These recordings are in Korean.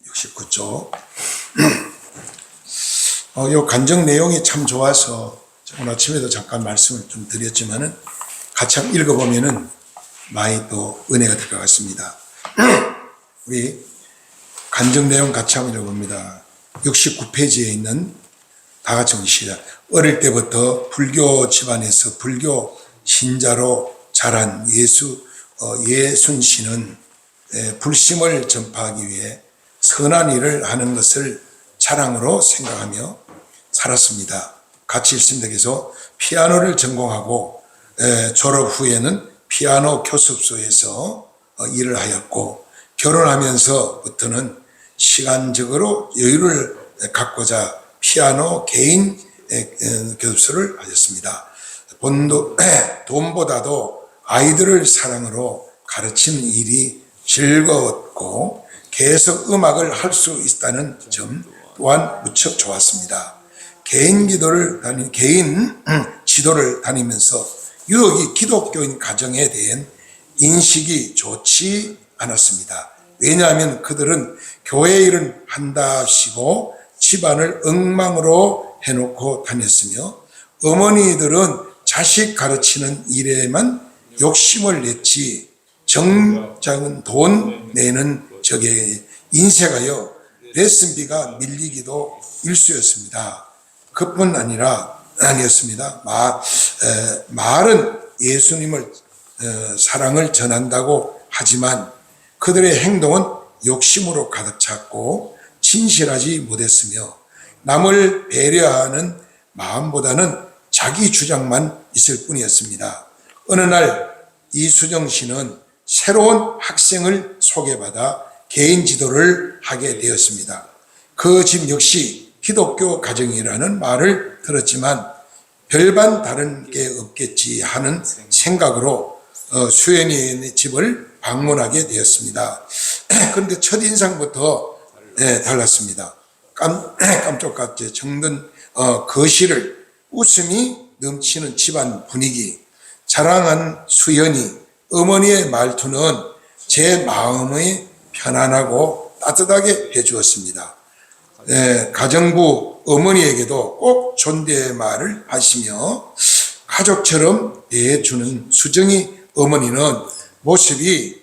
69쪽. 요 간증 내용이 참 좋아서 오늘 아침에도 잠깐 말씀을 좀 드렸지만은 같이 한번 읽어보면은 많이 또 은혜가 될 것 같습니다. 우리 간증 내용 같이 한번 읽어봅니다. 69페이지에 있는 다 같이 시작. 어릴 때부터 불교 집안에서 불교 신자로 자란 예순 씨는 불심을 전파하기 위해 선한 일을 하는 것을 자랑으로 생각하며 살았습니다. 같이 읽습니다. 그래서 피아노를 전공하고 졸업 후에는 피아노 교습소에서 일을 하였고, 결혼하면서부터는 시간적으로 여유를 갖고자 피아노 개인 교습소를 하셨습니다. 돈보다도 아이들을 사랑으로 가르치는 일이 즐거웠고 계속 음악을 할 수 있다는 점 또한 무척 좋았습니다. 개인 지도를 다니면서 유독 이 기독교인 가정에 대한 인식이 좋지 않았습니다. 왜냐하면 그들은 교회 일은 한답시고 집안을 엉망으로 해놓고 다녔으며, 어머니들은 자식 가르치는 일에만 욕심을 냈지 정작은 돈 내는 적에 인색하여 레슨비가 밀리기도 일쑤였습니다. 그뿐 아니었습니다. 말은 예수님을 사랑을 전한다고 하지만 그들의 행동은 욕심으로 가득 찼고 진실하지 못했으며, 남을 배려하는 마음보다는 자기 주장만 있을 뿐이었습니다. 어느 날 이수정 씨는 새로운 학생을 소개받아 개인 지도를 하게 되었습니다. 그 집 역시 기독교 가정이라는 말을 들었지만 별반 다른 게 없겠지 하는 생각으로 수연이의 집을 방문하게 되었습니다. 그런데 첫인상부터 달랐습니다. 깜짝같이 정든 거실을 웃음이 넘치는 집안 분위기, 자랑한 수연이 어머니의 말투는 제 마음이 편안하고 따뜻하게 해주었습니다. 가정부 어머니에게도 꼭 존대의 말을 하시며 가족처럼 대해주는 수정이 어머니는 모습이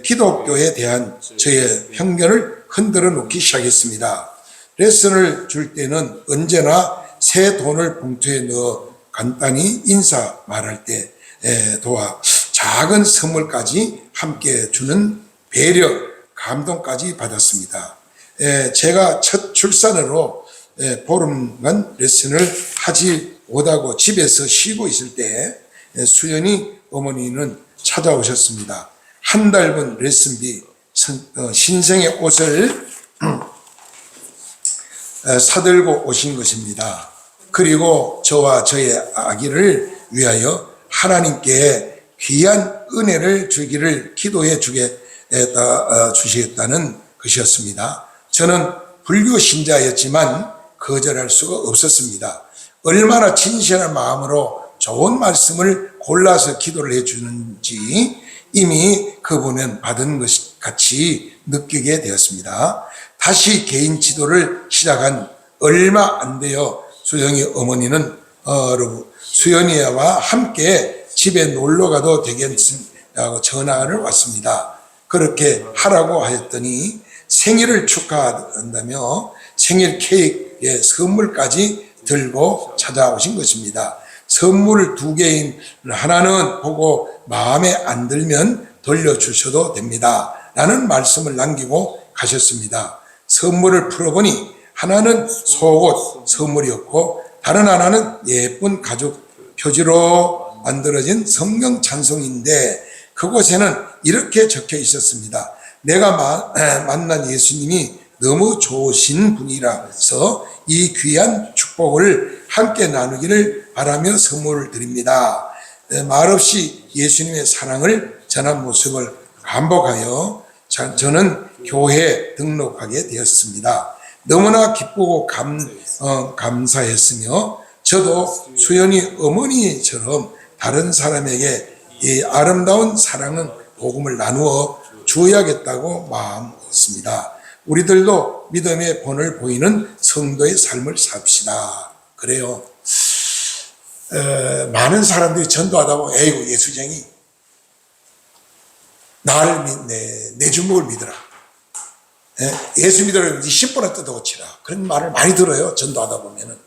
기독교에 대한 저의 편견을 흔들어 놓기 시작했습니다. 레슨을 줄 때는 언제나 새 돈을 봉투에 넣어 간단히 인사 말할 때 도와 작은 선물까지 함께 주는 배려, 감동까지 받았습니다. 제가 첫 출산으로 보름간 레슨을 하지 못하고 집에서 쉬고 있을 때 수연이 어머니는 찾아오셨습니다. 한 달분 레슨비, 신생의 옷을 사들고 오신 것입니다. 그리고 저와 저의 아기를 위하여 하나님께 귀한 은혜를 주기를 기도해 주시겠다는 것이었습니다. 저는 불교 신자였지만 거절할 수가 없었습니다. 얼마나 진실한 마음으로 좋은 말씀을 골라서 기도를 해주는지 이미 그분은 받은 것 같이 느끼게 되었습니다. 다시 개인 지도를 시작한 얼마 안 되어 수영이 어머니는 수연이와 함께 집에 놀러 가도 되겠냐고 전화를 왔습니다. 그렇게 하라고 하였더니 생일을 축하한다며 생일 케이크에 선물까지 들고 찾아오신 것입니다. 선물 2개인 하나는 보고 마음에 안 들면 돌려주셔도 됩니다 라는 말씀을 남기고 가셨습니다. 선물을 풀어보니 하나는 속옷 선물이었고 다른 하나는 예쁜 가죽 표지로 만들어진 성경 찬송인데 그곳에는 이렇게 적혀 있었습니다. 내가 만난 예수님이 너무 좋으신 분이라서 이 귀한 축복을 함께 나누기를 바라며 선물을 드립니다. 말없이 예수님의 사랑을 전한 모습을 반복하여 저는 교회에 등록하게 되었습니다. 너무나 기쁘고 감사했으며 저도 수연이 어머니처럼 다른 사람에게 이 아름다운 사랑은 복음을 나누어 주어야겠다고 마음먹었습니다. 우리들도 믿음의 본을 보이는 성도의 삶을 삽시다. 그래요. 많은 사람들이 전도하다 보면 에이구 예수쟁이 나를 믿네, 내 주먹을 믿어라. 예수 믿으라 신보나 뜯어 치라. 그런 말을 많이 들어요. 전도하다 보면은.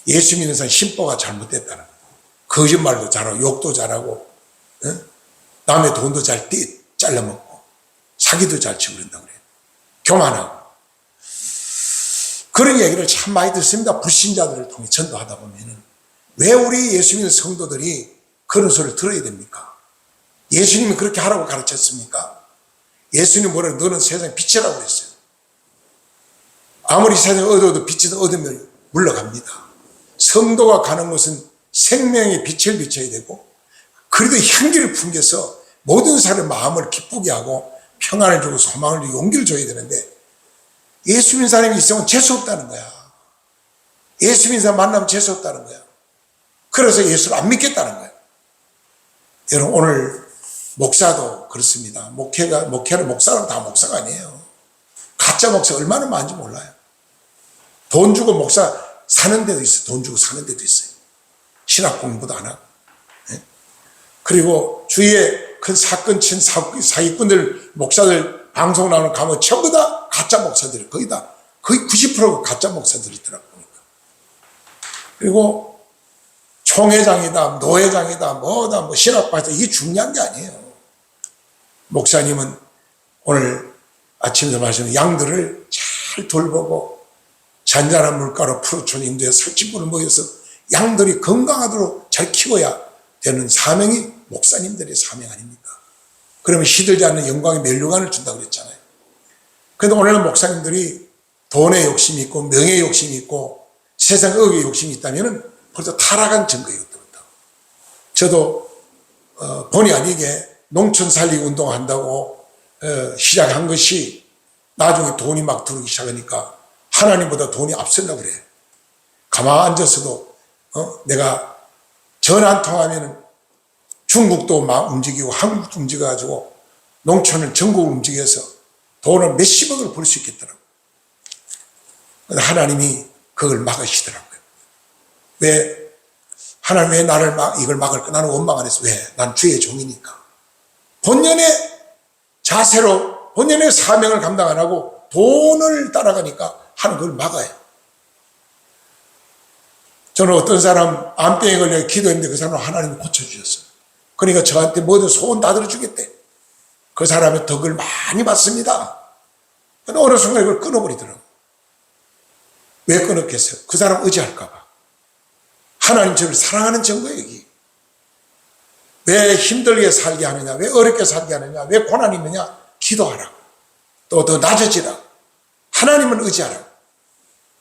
예수 믿는 사람 신보가 잘못됐다는 거예요. 거짓말도 잘하고 욕도 잘하고 남의 돈도 잘 잘라먹고 사기도 잘 치고 그런다고 그래요. 교만하고. 그런 얘기를 참 많이 듣습니다. 불신자들을 통해 전도하다 보면은. 왜 우리 예수 믿는 성도들이 그런 소리를 들어야 됩니까? 예수님이 그렇게 하라고 가르쳤습니까? 예수님 뭐라 너는 세상의 빛이라고 그랬어요. 아무리 세상에 어두워도 빛을 얻으면 물러갑니다. 성도가 가는 곳은 생명의 빛을 비춰야 되고 그래도 향기를 풍겨서 모든 사람의 마음을 기쁘게 하고 평안을 주고 소망을 주고 용기를 줘야 되는데 예수 믿는 사람이 있으면 재수없다는 거야. 예수 믿는 사람 만나면 재수없다는 거야. 그래서 예수를 안 믿겠다는 거야. 여러분 오늘 목사도 그렇습니다. 목회를 목사라고 다 목사가 아니에요. 가짜 목사 얼마나 많은지 몰라요. 돈 주고 목사 사는 데도 있어요. 돈 주고 사는 데도 있어요. 신학 공부도 안 하고. 그리고 주위에 큰 사건 친 사기꾼들, 목사들 방송 나오는 가면 전부 다 가짜 목사들이 거의 90%가 가짜 목사들이더라고요. 그리고 총회장이다, 노회장이다, 뭐 신학파다 이게 중요한 게 아니에요. 목사님은 오늘 아침에 말씀드린 양들을 잘 돌보고 잔잔한 물가로 풀어준 인도에 살찐물을 먹여서 양들이 건강하도록 잘 키워야 되는 사명이 목사님들의 사명 아닙니까? 그러면 시들지 않는 영광의 멸류관을 준다고 그랬잖아요. 그런데 오늘은 목사님들이 돈에 욕심이 있고 명예에 욕심이 있고 세상 의욕에 욕심이 있다면 벌써 타락한 증거예요. 저도 본의 아니게 농촌 살리기 운동한다고 시작한 것이 나중에 돈이 막 들어오기 시작하니까 하나님보다 돈이 앞선다고 그래요. 가만히 앉아서도 내가 전화 한 통하면 중국도 막 움직이고 한국도 움직여가지고 농촌을 전국을 움직여서 돈을 몇십억을 벌 수 있겠더라고요. 하나님이 그걸 막으시더라고요. 왜? 하나님 왜 나를 이걸 막을까? 나는 원망 안 했어. 왜? 난 주의 종이니까. 본연의 자세로 본연의 사명을 감당 안 하고 돈을 따라가니까 하는 걸 막아요. 저는 어떤 사람 암병에 걸려 기도했는데 그 사람은 하나님이 고쳐주셨어요. 그러니까 저한테 모든 소원 다 들어주겠대. 그 사람의 덕을 많이 받습니다. 근데 어느 순간 이걸 끊어버리더라고요. 왜 끊었겠어요? 그 사람 의지할까봐. 하나님 저를 사랑하는 증거예요, 여기. 왜 힘들게 살게 하느냐? 왜 어렵게 살게 하느냐? 왜 고난이 있느냐? 기도하라고. 또 더 낮아지라고. 하나님을 의지하라고.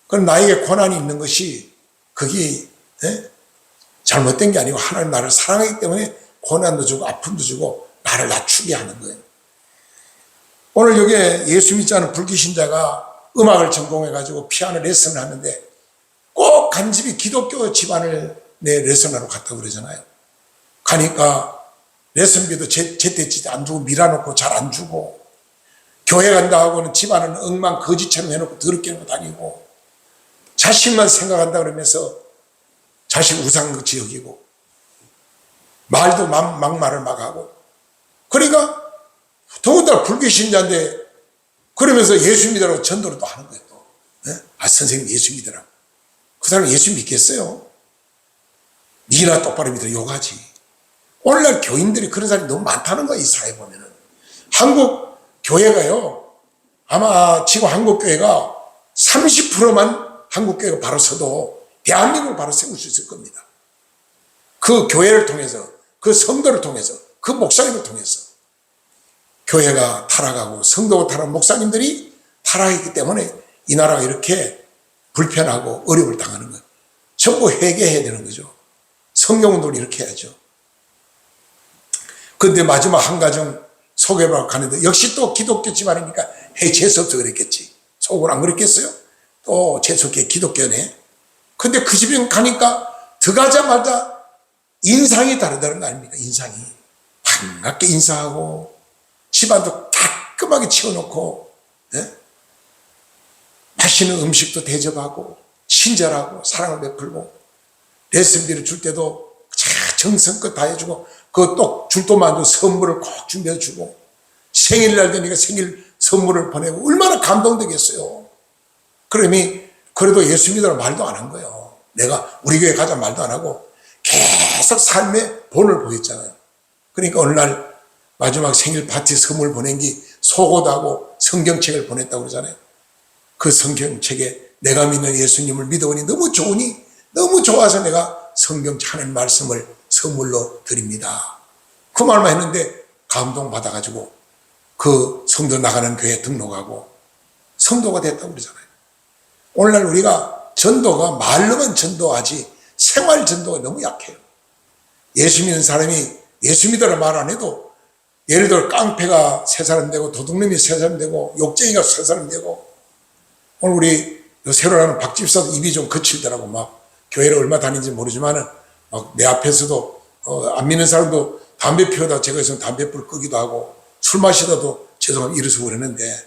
그럼 나에게 고난이 있는 것이 그게 잘못된 게 아니고 하나님 나를 사랑하기 때문에 고난도 주고 아픔도 주고 나를 낮추게 하는 거예요. 오늘 여기에 예수 믿지 않은 불기신자가 음악을 전공해가지고 피아노 레슨을 하는데 꼭 간집이 기독교 집안을 내 레슨하러 갔다고 그러잖아요. 가니까 레슨비도 제때제때 안 주고 밀어놓고 잘 안 주고 교회 간다 하고는 집안은 엉망 거지처럼 해놓고 더럽게 해놓고 다니고 자신만 생각한다 그러면서 자신 우상같이 여기고 말도 막말을 막 하고 그러니까 더군다나 불교신자인데 그러면서 예수 믿으라고 전도를 또 하는 거예요. 또. 아 선생님 예수 믿으라고. 그 사람 예수 믿겠어요? 니나 똑바로 믿으라 욕하지. 오늘날 교인들이 그런 사람이 너무 많다는 거야. 이 사회 보면은. 한국 교회가요. 아마 지금 한국 교회가 30%만 한국 교회가 바로 서도 대한민국을 바로 세울 수 있을 겁니다. 그 교회를 통해서 그 성도를 통해서 그 목사님을 통해서 교회가 타락하고 성도가 타락하고 목사님들이 타락했기 때문에 이 나라가 이렇게 불편하고 어려움을 당하는 거예요. 전부 회개해야 되는 거죠. 성경운동을 이렇게 해야죠. 그런데 마지막 한 가정 소개받고 가는데 역시 또 기독교 집안이니까 재수없어 그랬겠지. 속으로 안 그랬겠어요? 또 재수없게 기독교네. 근데 그 집에 가니까 들어가자마자 인상이 다르다는 거 아닙니까? 인상이. 반갑게 인사하고 집안도 깔끔하게 치워놓고 맛있는 음식도 대접하고 친절하고 사랑을 베풀고 레슨비를 줄 때도 정성껏 다 해주고 그 또 줄 동안도 선물을 꼭 준비해주고 생일날 되니까 생일 선물을 보내고 얼마나 감동되겠어요. 그러니 그래도 예수 믿으라 말도 안 한 거예요. 내가 우리 교회 가자 말도 안 하고 계속 삶의 본을 보였잖아요. 그러니까 어느 날 마지막 생일 파티 선물 보낸 게 속옷하고 성경책을 보냈다고 그러잖아요. 그 성경책에 내가 믿는 예수님을 믿어보니 너무 좋으니 너무 좋아서 내가 성경책 하는 말씀을 선물로 드립니다. 그 말만 했는데 감동받아가지고 그 성도 나가는 교회에 등록하고 성도가 됐다고 그러잖아요. 오늘날 우리가 전도가 말로만 전도하지 생활 전도가 너무 약해요. 예수 믿는 사람이 예수 믿으라 말 안 해도 예를 들어 깡패가 세 사람 되고 도둑놈이 세 사람 되고 욕쟁이가 세 사람 되고 오늘 우리 새로 나는 박집사도 입이 좀 거칠더라고. 막 교회를 얼마 다니는지 모르지만은 막 내 앞에서도 안 믿는 사람도 담배 피우다 제가 있으면 담배불 끄기도 하고 술 마시다도 죄송하면 이러서 그러는데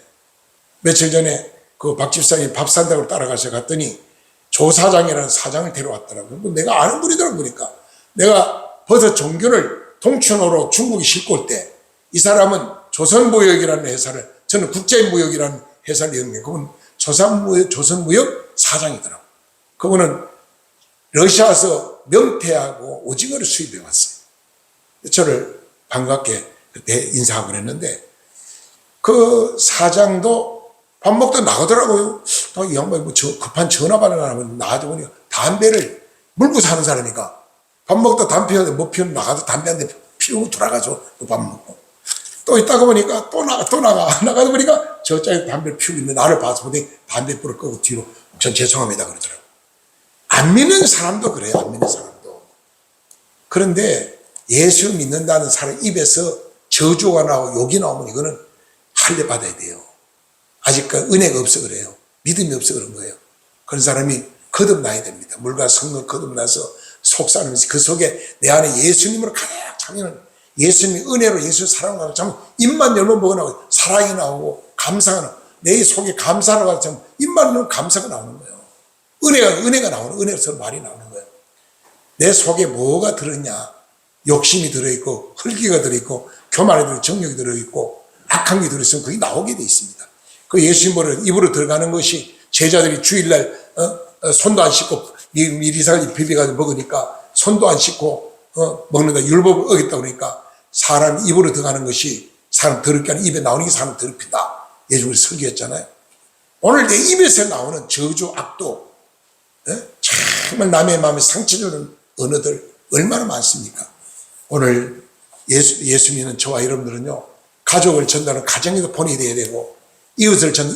며칠 전에 그 박집사님이 밥 산다고 따라가서 갔더니 조 사장이라는 사장을 데려왔더라고요. 내가 아는 분이더라고. 보니까 내가 버섯 종교를 동춘호로 중국에 싣고 올 때 이 사람은 조선무역이라는 회사를 저는 국제무역이라는 회사를 이용해 그분 조선무역 사장이더라고. 그분은 러시아에서 명태하고 오징어를 수입해 왔어요. 저를 반갑게 그때 인사하고 그랬는데 그 사장도 밥 먹다 나가더라고요. 이 양반이 뭐 급한 전화 받으려면 나가다 보니까 담배를 물고 사는 사람이니까 밥 먹다 담배 피우는데 못 피우면 나가서 담배 한 대 피우고 돌아가죠. 또 밥 먹고. 또 있다가 보니까 또 나가다 보니까 저쪽에 담배를 피우고 있는데 나를 봐서 보더니 담배불을 끄고 뒤로 전 죄송합니다 그러더라고요. 안 믿는 사람도 그래요. 안 믿는 사람도. 그런데 예수 믿는다는 사람 입에서 저주가 나오고 욕이 나오면 이거는 할례 받아야 돼요. 아직 그 은혜가 없어 그래요. 믿음이 없어 그런 거예요. 그런 사람이 거듭나야 됩니다. 물과 성령 거듭나서 속삭이면서 그 속에 내 안에 예수님으로 가득 차면 예수님 은혜로 예수 사랑하고 참 입만 열면 뭐가 나오고 사랑이 나오고 감사가 나오고 내 속에 감사가 나오고 참 입만 열면 감사가 나오는 거예요. 은혜가 나오는 은혜로서 말이 나오는 거예요. 내 속에 뭐가 들었냐? 욕심이 들어있고 흙기가 들어있고 교만이 들어있고 정욕이 들어있고 악한 게 들어있으면 그게 나오게 돼 있습니다. 그 예수님을 입으로 들어가는 것이 제자들이 주일날 손도 안 씻고 미리사를 비벼가지고 먹으니까 손도 안 씻고 먹는다 율법을 어겼다 그러니까 사람 입으로 들어가는 것이 사람 더럽게 하는 입에 나오는 게 사람 더럽힌다. 예수님이 설교했잖아요. 오늘 내 입에서 나오는 저주 악도 정말 남의 마음에 상처 주는 언어들 얼마나 많습니까? 오늘 예수 믿는 저와 여러분들은요 가족을 전도하는 가정에도 본이 돼야 되고 이웃을 전도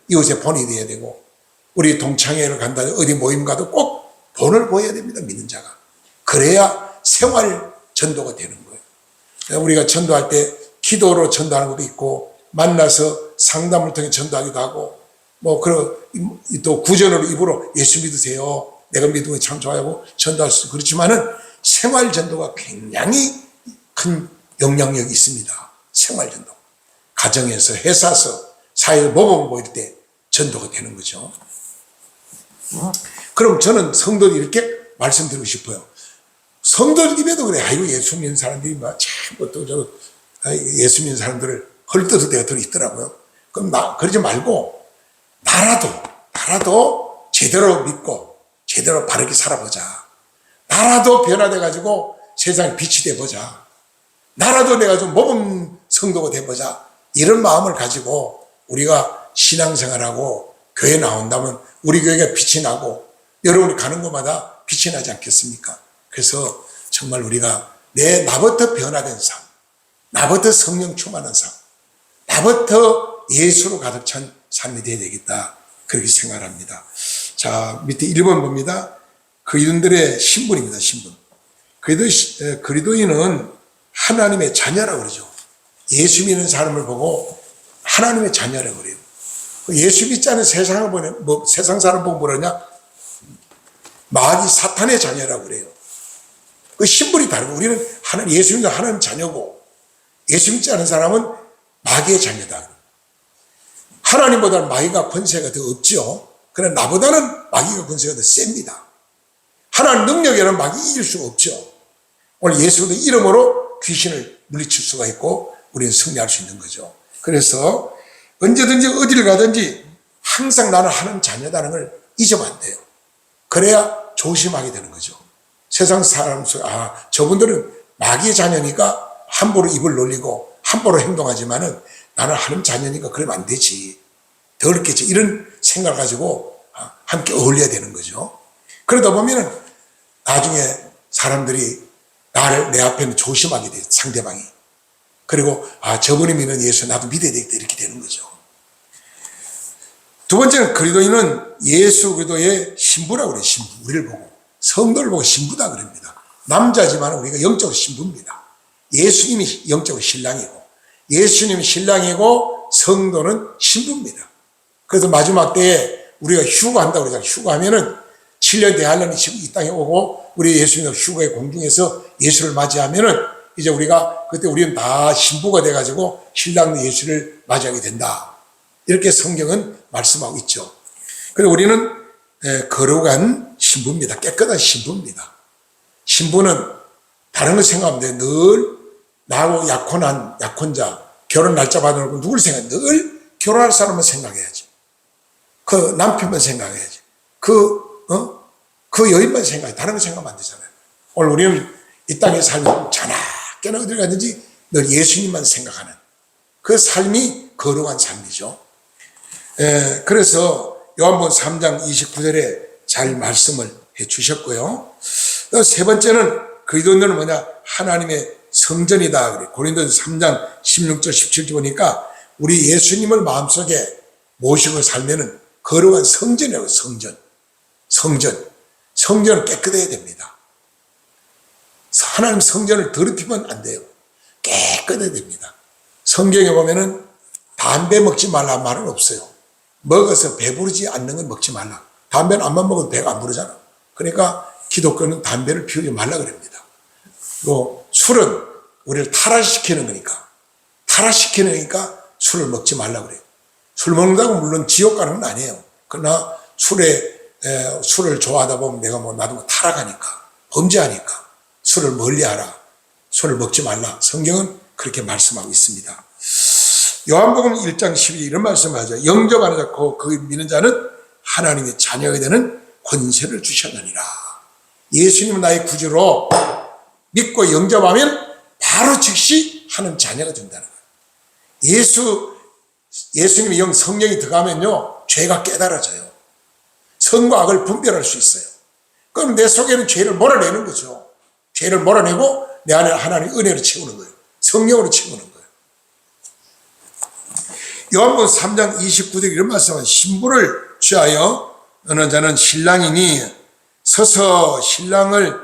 이웃의 본이 돼야 되고 우리 동창회를 간다 어디 모임 가도 꼭 본을 보여야 됩니다. 믿는 자가. 그래야 생활 전도가 되는 거예요. 우리가 전도할 때 기도로 전도하는 것도 있고 만나서 상담을 통해 전도하기도 하고 또 구전으로 입으로 예수 믿으세요. 내가 믿으면 참 좋아하고 전도할 수 있고 그렇지만은 생활 전도가 굉장히 큰 영향력이 있습니다. 생활 전도. 가정에서 회사에서 사회에 모범을 보일 때 전도가 되는 거죠. 그럼 저는 성도들 이렇게 말씀드리고 싶어요. 성도들 입에도 그래. 아이고 예수 믿는 사람들이 또 예수 믿는 사람들을 헐뜯을 때가 들어있더라고요. 그럼 그러지 말고 나라도 제대로 믿고 제대로 바르게 살아보자. 나라도 변화돼가지고 세상에 빛이 돼보자. 나라도 내가 좀 모범 성도가 돼보자. 이런 마음을 가지고 우리가 신앙생활하고 교회 나온다면 우리 교회가 빛이 나고 여러분이 가는 곳마다 빛이 나지 않겠습니까? 그래서 정말 우리가 나부터 변화된 삶, 나부터 성령 충만한 삶, 나부터 예수로 가득 찬 삶이 되어야 되겠다. 그렇게 생각합니다. 자, 밑에 1번 봅니다. 그리스도인들의 신분입니다. 신분. 그리스도인은 하나님의 자녀라고 그러죠. 예수 믿는 사람을 보고 하나님의 자녀라고 그래요. 예수 믿지 않은 세상 사람 보고 뭐라냐? 마귀 사탄의 자녀라고 그래요. 그 신분이 다르고 우리는 예수 믿는 하나님 자녀고 예수 믿지 않은 사람은 마귀의 자녀다. 하나님보다는 마귀가 권세가 더 없죠. 그러나 나보다는 마귀가 권세가 더 셉니다. 하나님 능력에는 마귀 이길 수가 없죠. 오늘 예수의 이름으로 귀신을 물리칠 수가 있고 우리는 승리할 수 있는 거죠. 그래서 언제든지 어디를 가든지 항상 나는 하나님 자녀다는 걸 잊으면 안 돼요. 그래야 조심하게 되는 거죠. 세상 사람 속에 저분들은 마귀의 자녀니까 함부로 입을 놀리고 함부로 행동하지만은 나는 하나님 자녀니까 그러면 안 되지. 더 어렵겠지. 이런 생각을 가지고 함께 어울려야 되는 거죠. 그러다 보면은 나중에 사람들이 나를 내 앞에는 조심하게 돼요. 상대방이. 그리고 저분이 믿는 예수 나도 믿어야 되겠다 이렇게 되는 거죠. 두 번째는 그리스도인은 예수 그리스도의 신부라고 그래요. 신부. 우리를 보고 성도를 보고 신부다 그럽니다. 남자지만 우리가 영적으로 신부입니다. 예수님이 영적으로 신랑이고 예수님이 신랑이고 성도는 신부입니다. 그래서 마지막 때에 우리가 휴거한다고 그러잖아요. 휴거하면은 7년 대환란이 지금 이 땅에 오고 우리 예수님의 휴거의 공중에서 예수를 맞이하면은 이제 우리가 그때 우리는 다 신부가 돼가지고 신랑 예수를 맞이하게 된다. 이렇게 성경은 말씀하고 있죠. 그래서 우리는 거룩한 신부입니다. 깨끗한 신부입니다. 신부는 다른 걸 생각하면 늘 나하고 약혼한 약혼자 결혼 날짜 받아놓고 누굴 생각해? 늘 결혼할 사람을 생각해야지. 그 남편만 생각해야지. 그 여인만 생각해. 다른 거 생각하면 안 되잖아요. 오늘 우리는 이 땅에 살면 자나깨나 어딜 가든지 늘 예수님만 생각하는 그 삶이 거룩한 삶이죠. 그래서 요한복음 3장 29절에 잘 말씀을 해 주셨고요. 세 번째는 그리스도인은 뭐냐? 하나님의 성전이다. 그래. 고린도서 3장 16절 17절 보니까 우리 예수님을 마음속에 모시고 살면은 거룩한 성전이라고. 성전은 깨끗해야 됩니다. 하나님 성전을 더럽히면 안 돼요. 깨끗해야 됩니다. 성경에 보면은 담배 먹지 말라는 말은 없어요. 먹어서 배부르지 않는 건 먹지 말라. 담배는 안만 먹어도 배가 안 부르잖아. 그러니까 기독교는 담배를 피우지 말라 그럽니다. 또 술은 우리를 타락시키는 거니까 술을 먹지 말라 그래요. 술 먹는다고 물론 지옥 가는 건 아니에요. 그러나 술을 좋아하다 보면 내가 나도 타락하니까, 범죄하니까 술을 멀리하라. 술을 먹지 말라. 성경은 그렇게 말씀하고 있습니다. 요한복음 1장 12절 이런 말씀을 하죠. 영접하는 자, 그 믿는 자는 하나님의 자녀가 되는 권세를 주셨느니라. 예수님은 나의 구주로 믿고 영접하면 바로 즉시 하나님 자녀가 된다는 거예요. 예수님의 성령이 들어가면요, 죄가 깨달아져요. 선과 악을 분별할 수 있어요. 그럼 내 속에는 죄를 몰아내는 거죠. 죄를 몰아내고 내 안에 하나님의 은혜로 채우는 거예요. 성령으로 채우는 거예요. 요한복음 3장 29절 이런 말씀은 신부를 취하여 어느 자는 신랑이니 서서 신랑을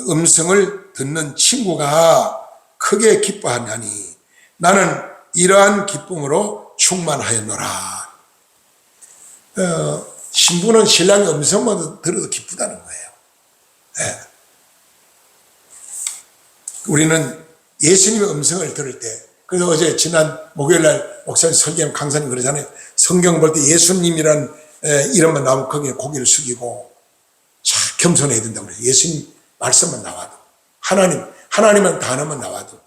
음성을 듣는 친구가 크게 기뻐하냐니 나는 이러한 기쁨으로 충만하였노라. 신부는 신랑의 음성만 들어도 기쁘다는 거예요. 네. 우리는 예수님의 음성을 들을 때, 그래서 어제 지난 목요일날 목사님 설교하면 강사님 그러잖아요. 성경 볼 때 예수님이란 이름만 나오면 거기에 고개를 숙이고 참 겸손해야 된다고 그래요. 예수님 말씀만 나와도, 하나님은 단어만 나와도,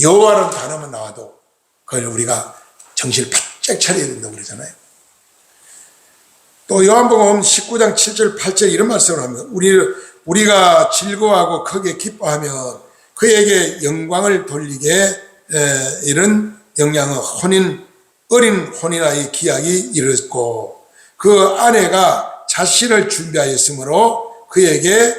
여호와라는 단어만 나와도 그걸 우리가 정신을 바짝 차려야 된다고 그러잖아요. 또 요한복음 19장 7절 8절 이런 말씀을 합니다. 우리가 즐거워하고 크게 기뻐하면 그에게 영광을 돌리게 이런 영향은 어린 혼인아이 기약이 이르렀고 그 아내가 자신을 준비하였으므로 그에게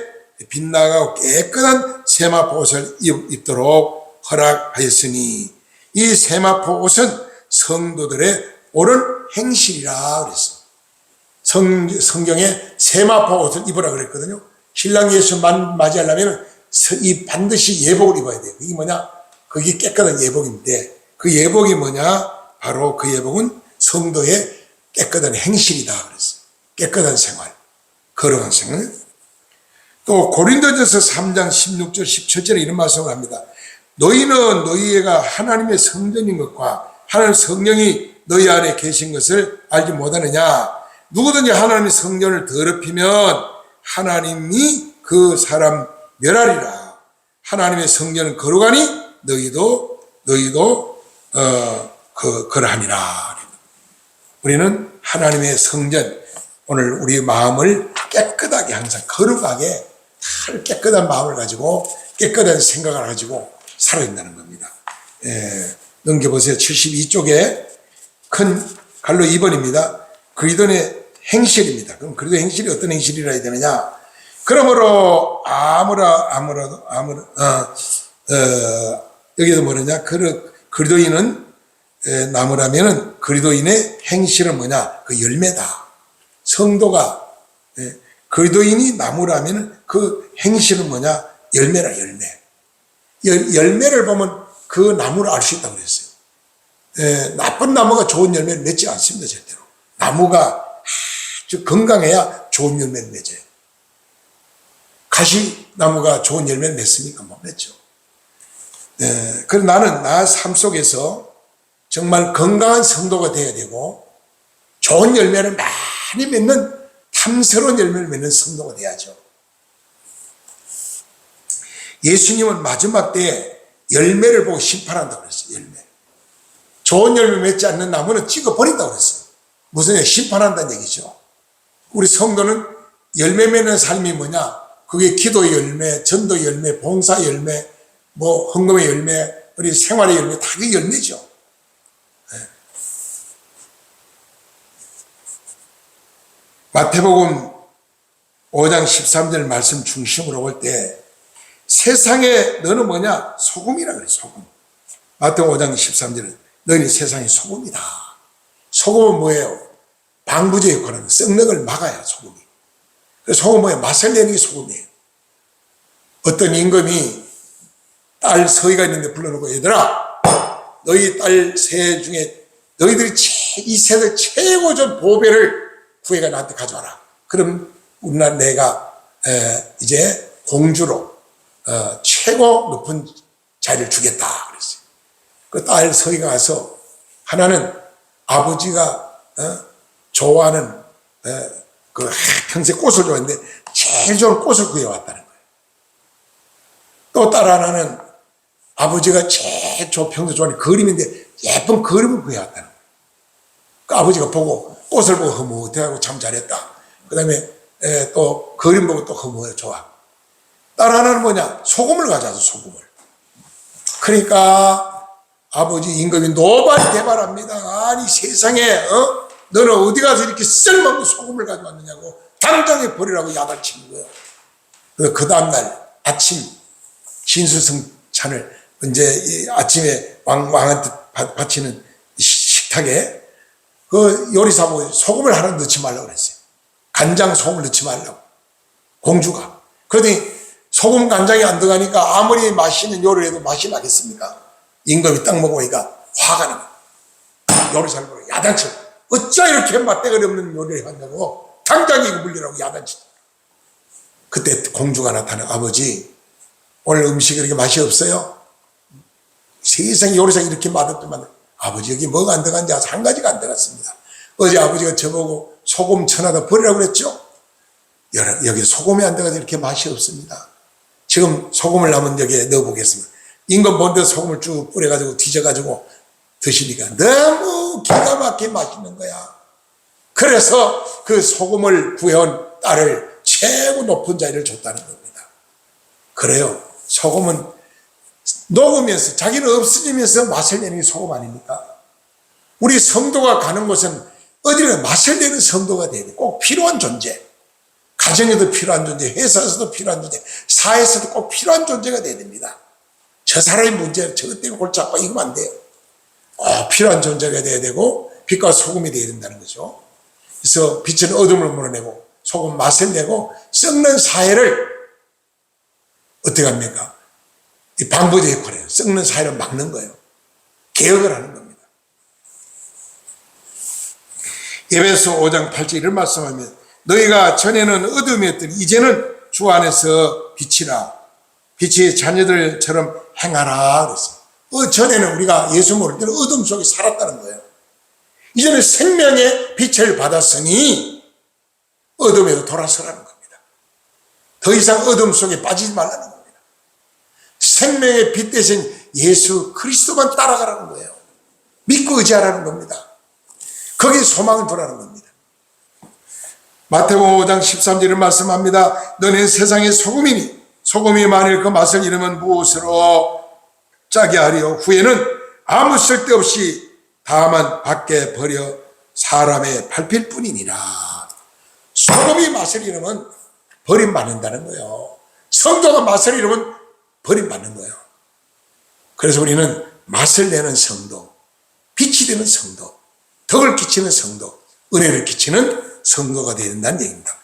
빛나고 깨끗한 세마포 옷을 입도록 허락하였으니 이 세마포 옷은 성도들의 옳은 행실이라 그랬어요. 성경에 세마포 옷을 입으라 그랬거든요. 신랑 예수 맞이하려면 이 반드시 예복을 입어야 돼요. 이게 뭐냐? 그게 깨끗한 예복인데 그 예복이 뭐냐? 바로 그 예복은 성도의 깨끗한 행실이다 그랬어요. 깨끗한 생활, 거룩한 생활. 또 고린도전서 3장 16절 17절에 이런 말씀을 합니다. 너희는 너희가 하나님의 성전인 것과 하나님 성령이 너희 안에 계신 것을 알지 못하느냐. 누구든지 하나님의 성전을 더럽히면 하나님이 그 사람 멸하리라. 하나님의 성전은 거룩하니 너희도 그러하니라. 우리는 하나님의 성전, 오늘 우리 마음을 깨끗하게 항상 거룩하게 깨끗한 마음을 가지고 깨끗한 생각을 가지고 살아있다는 겁니다. 넘겨보세요. 72쪽에 큰 갈로 2번입니다. 그리스도의 행실입니다. 그럼 그리스도의 행실이 어떤 행실이라 해야 되느냐? 그러므로 여기도 뭐냐? 그리스도인은 나무라면은 그리스도인의 행실은 뭐냐? 그 열매다. 성도가 그리스도인이 나무라면은 그 행실은 뭐냐? 열매라, 열매. 열매를 보면 그 나무를 알 수 있다고 그랬어요. 나쁜 나무가 좋은 열매를 맺지 않습니다, 절대로. 나무가 아주 건강해야 좋은 열매를 맺어요. 가시나무가 좋은 열매를 맺습니까? 못 맺죠. 그래서 나는 나 삶 속에서 정말 건강한 성도가 되어야 되고 좋은 열매를 많이 맺는 탐스러운 열매를 맺는 성도가 돼야죠. 예수님은 마지막 때에 열매를 보고 심판한다고 그랬어요. 열매. 좋은 열매 맺지 않는 나무는 찍어버린다고 그랬어요. 무슨 심판한다는 얘기죠. 우리 성도는 열매 맺는 삶이 뭐냐? 그게 기도 열매, 전도 열매, 봉사 열매, 뭐 헌금의 열매, 우리 생활의 열매, 다 그 열매죠. 마태복음 5장 13절 말씀 중심으로 볼 때 세상에 너는 뭐냐? 소금이라 그래, 소금. 마태복음 5장 13절은 너희는 세상의 소금이다. 소금은 뭐예요? 방부제 역할을 하는, 썩는 걸 막아야 소금이. 그래서 소금은 뭐예요? 맛을 내는 게 소금이에요. 어떤 임금이 딸 서희가 있는데 불러놓고 얘들아, 너희 딸 세 중에 너희들이 이 세대 최고 전 보배를 구해가 나한테 가져와라. 그럼 우리나라 내가 이제 공주로 최고 높은 자리를 주겠다 그랬어요. 그 딸 서희가 가서 하나는 아버지가 좋아하는 그 평생 꽃을 좋아했는데 제일 좋은 꽃을 구해왔다는 거예요. 또 딸 하나는 아버지가 제일 평소 좋아하는 그림인데 예쁜 그림을 구해왔다는 거예요. 그 아버지가 보고 꽃을 보고 흐뭇해하고 참 잘했다. 그 다음에 또 그림 보고 또 흐뭇해 좋아. 딸 하나는 뭐냐? 소금을 가져와서 소금을. 그러니까 아버지 임금이 노발대발합니다. 아니 세상에 너는 어디 가서 이렇게 쓸모없는 소금을 가져왔느냐고 당장에 버리라고 야단치는 거예요. 그 다음날 아침 진수성찬을 이제 아침에 왕한테 바치는 식탁에 그 요리사모 소금을 하나 넣지 말라고 그랬어요. 간장 소금을 넣지 말라고. 공주가. 그러더니 소금 간장이 안 들어가니까 아무리 맛있는 요리를 해도 맛이 나겠습니까? 임금이 딱 먹어보니까 화가 나. 요리사를 보고 야단쳐. 어찌 이렇게 맛대가리 없는 요리를 한다고 당장 이거 물리라고 야단쳐. 그때 공주가 나타나. 아버지 오늘 음식이 이렇게 맛이 없어요? 세상에 요리사가 이렇게 맛없더만. 아버지 여기 뭐가 안 들어간지 아직 한 가지가 안 들어갔습니다. 어제 아버지가 저보고 소금 천하다 버리라고 그랬죠? 여기 소금이 안 들어가서 이렇게 맛이 없습니다. 지금 소금을 한번 여기에 넣어보겠습니다. 임금 본데 소금을 쭉 뿌려가지고 뒤져가지고 드시니까 너무 기가 막히게 맛있는 거야. 그래서 그 소금을 구해온 딸을 최고 높은 자리를 줬다는 겁니다. 그래요. 소금은 녹으면서 자기는 없어지면서 맛을 내는 게 소금 아닙니까? 우리 성도가 가는 곳은 어디나 맛을 내는 성도가 돼야 돼. 꼭 필요한 존재. 가정에도 필요한 존재, 회사에서도 필요한 존재, 사회에서도 꼭 필요한 존재가 돼야 됩니다. 저 사람의 문제, 저것 때문에 골치 아파 이러면 안 돼요. 필요한 존재가 돼야 되고 빛과 소금이 돼야 된다는 거죠. 그래서 빛은 어둠을 물어내고 소금 맛을 내고 썩는 사회를 어떻게 합니까? 이 방부제 역할이에요. 썩는 사회를 막는 거예요. 개혁을 하는 겁니다. 에베소 5장 8절 이런 말씀하면 너희가 전에는 어둠이었더니 이제는 주 안에서 빛이라 빛의 자녀들처럼 행하라 그랬어요. 전에는 우리가 예수 모를 때는 어둠 속에 살았다는 거예요. 이제는 생명의 빛을 받았으니 어둠에도 돌아서라는 겁니다. 더 이상 어둠 속에 빠지지 말라는 겁니다. 생명의 빛 대신 예수 그리스도만 따라가라는 거예요. 믿고 의지하라는 겁니다. 거기에 소망을 두라는 겁니다. 마태복음 5장 13절을 말씀합니다. 너는 세상의 소금이니 소금이 만일 그 맛을 잃으면 무엇으로 짜게 하리요. 후에는 아무 쓸데없이 다만 밖에 버려 사람의 밟힐 뿐이니라. 소금이 맛을 잃으면 버림받는다는 거예요. 성도가 맛을 잃으면 버림받는 거예요. 그래서 우리는 맛을 내는 성도, 빛이 되는 성도, 덕을 끼치는 성도, 은혜를 끼치는 성도가 되어야 된다는 얘기입니다.